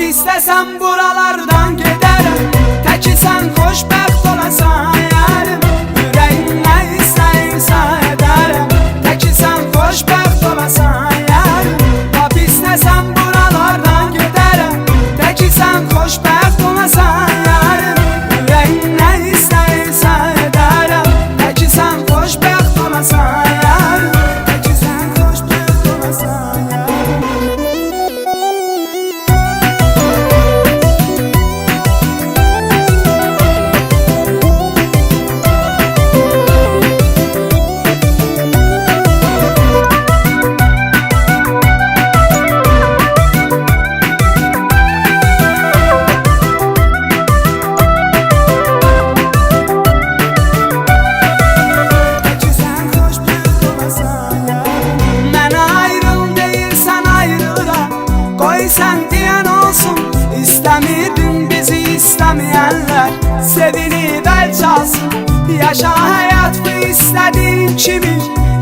istesem buralardan giderim. Teki sen xoşbəxt olasan yarim. Yüreğim ne istəyirsə ederim. Teki sen xoşbəxt olasan yarim. Lap istesem buralardan giderim. Teki sen xoşbəxt olasan yarim. Yüreğim ne istəyirsə ederim. Teki sen xoşbəxt olasan yarim. Teki sen xoşbəxt olasan yarim. Sen diyen olsun, istemirdin bizi istemeyenler. Sevinip el çalsın, yaşa hayat bu istediğin kimi.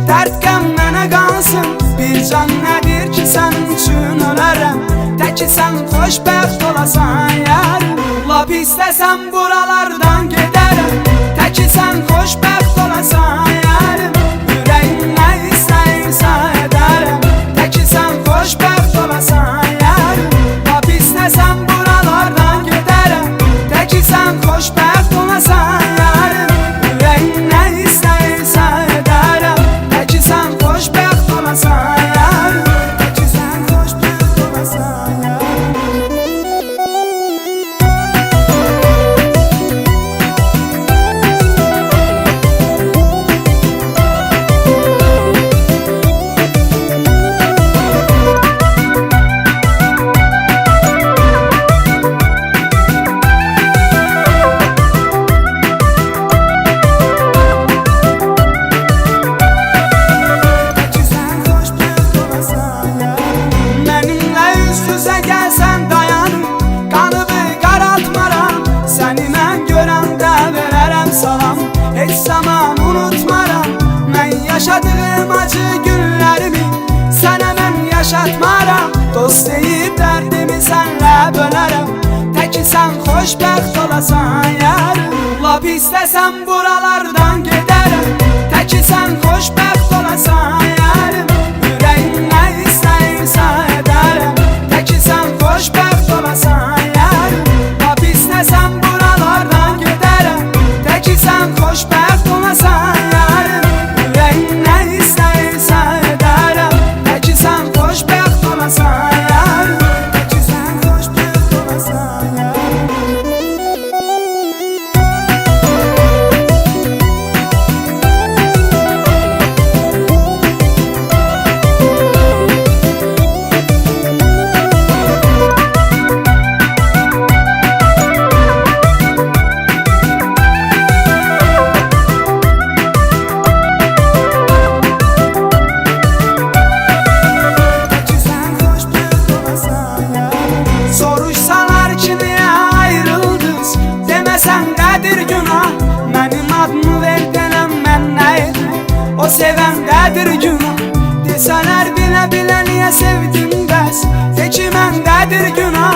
Dert qəmlənə qalsın, bir can nədir ki sənin üçün ölərəm. Təki sən xoşbəxt olasan yarim. Lap istəsəm buralardan gedərəm. Təki sən xoşbəxt olasan yarim. Yüreğim nə istəyirsə edərəm. Təki sən xoşbəxt olasan yarim. Lap istəsəm buralardan gedərəm. Təki sən xoşbəxt olasan yarim. Yüreğim nə istəyirsə edərəm. Təki sən xoşbəxt olasan yarim. Təki sən xoşbəxt olasan yarim. Heç zaman unutmaram. Mən yaşadığım acı günlərimi sənə mən yaşatmaram. Dost deyib dərdimi sənlə bölərəm. Təki sən xoşbəxt olasan yarim. Lap istəsəm buralardan gedərəm. Təki sən xoşbəxt olasan yarim. Yüreğim nə istəyirsə edərəm. Təki sən xoşbəxt olasan yarim. Lap istəsəm buralardan gedərəm. Təki sən xoşbəxt olasan yarim. Yüreğim nə istəyirsə edərəm. Təki sən xoşbəxt olasan yarim. Təki sən xoşbəxt olasan yarim. Soruşsalar ki niye ayrıldınız, demesen nedir günah. Benim adımı ver denəm mən neydim, o seven nedir günah. Deseler bile bile niye sevdim bəs, de ki mən nedir günah.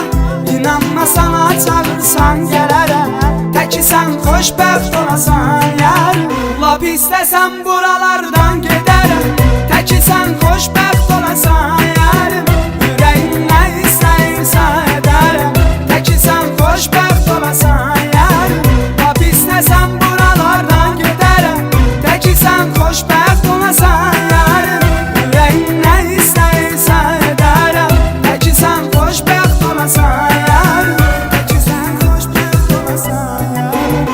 İnanma sana çağırsan gələrəm. Təki sən xoşbəxt olasan yarim. Lap istəsəm buralardan gedərəm. Təki sən xoşbəxt olasan yarim. Yüreğim nə istəyirsə edərəm. Təki sən xoşbəxt olasan yarim. Lap istəsəm buralardan gedərəm. Təki sən xoşbəxt olasan yarim. Yüreğim nə istəyirsə edərəm. Təki sən xoşbəxt olasan yarim. Təki sən xoşbəxt olasan yarim.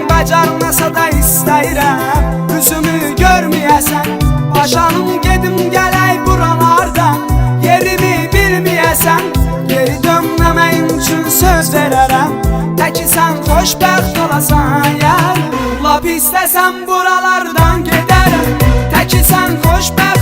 Bacarmasa da istəyirəm üzümü görməyəsən. Başanım gedim gələk buralardan. sen xoşbəxt olasan yarın. Lap istəsən buralardan gedərəm, təki sən xoşbəxt